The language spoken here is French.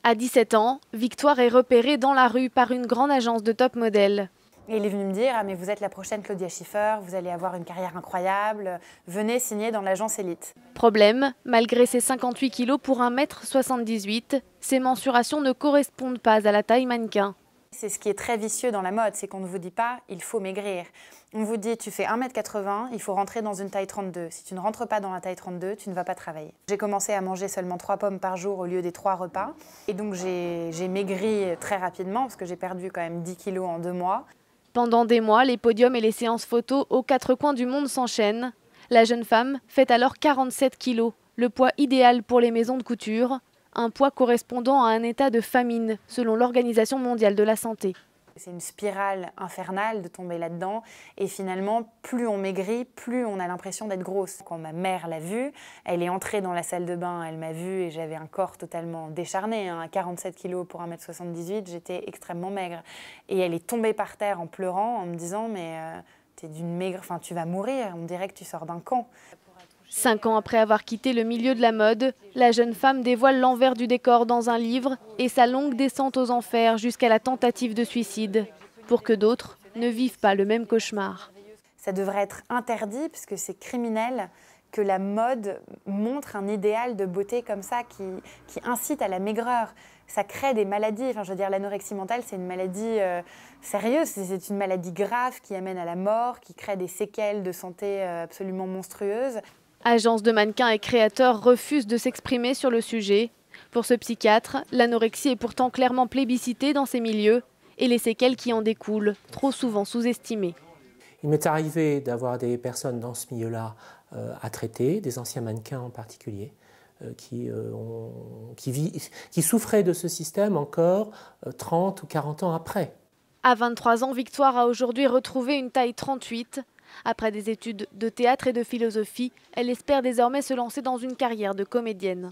À 17 ans, Victoire est repérée dans la rue par une grande agence de top modèle. Et il est venu me dire « Ah mais vous êtes la prochaine Claudia Schiffer, vous allez avoir une carrière incroyable, venez signer dans l'agence Elite ». Problème, malgré ses 58 kilos pour 1,78 m, ses mensurations ne correspondent pas à la taille mannequin. C'est ce qui est très vicieux dans la mode, c'est qu'on ne vous dit pas « il faut maigrir ». On vous dit « tu fais 1,80 m, il faut rentrer dans une taille 32 ». Si tu ne rentres pas dans la taille 32, tu ne vas pas travailler. J'ai commencé à manger seulement 3 pommes par jour au lieu des 3 repas. Et donc j'ai maigri très rapidement parce que j'ai perdu quand même 10 kilos en 2 mois. Pendant des mois, les podiums et les séances photos aux 4 coins du monde s'enchaînent. La jeune femme fait alors 47 kilos, le poids idéal pour les maisons de couture, un poids correspondant à un état de famine, selon l'Organisation mondiale de la santé. C'est une spirale infernale de tomber là-dedans et finalement, plus on maigrit, plus on a l'impression d'être grosse. Quand ma mère l'a vue, elle est entrée dans la salle de bain, elle m'a vue et j'avais un corps totalement décharné. À 47 kg pour 1,78 m, j'étais extrêmement maigre. Et elle est tombée par terre en pleurant, en me disant « mais t'es d'une maigre, enfin tu vas mourir, on dirait que tu sors d'un camp ». 5 ans après avoir quitté le milieu de la mode, la jeune femme dévoile l'envers du décor dans un livre et sa longue descente aux enfers jusqu'à la tentative de suicide, pour que d'autres ne vivent pas le même cauchemar. Ça devrait être interdit parce que c'est criminel que la mode montre un idéal de beauté comme ça qui incite à la maigreur. Ça crée des maladies. Enfin, je veux dire, l'anorexie mentale, c'est une maladie sérieuse. C'est une maladie grave qui amène à la mort, qui crée des séquelles de santé absolument monstrueuses. Agences de mannequins et créateurs refusent de s'exprimer sur le sujet. Pour ce psychiatre, l'anorexie est pourtant clairement plébiscitée dans ces milieux et les séquelles qui en découlent, trop souvent sous-estimées. Il m'est arrivé d'avoir des personnes dans ce milieu-là à traiter, des anciens mannequins en particulier, qui souffraient de ce système encore 30 ou 40 ans après. À 23 ans, Victoire a aujourd'hui retrouvé une taille 38. Après des études de théâtre et de philosophie, elle espère désormais se lancer dans une carrière de comédienne.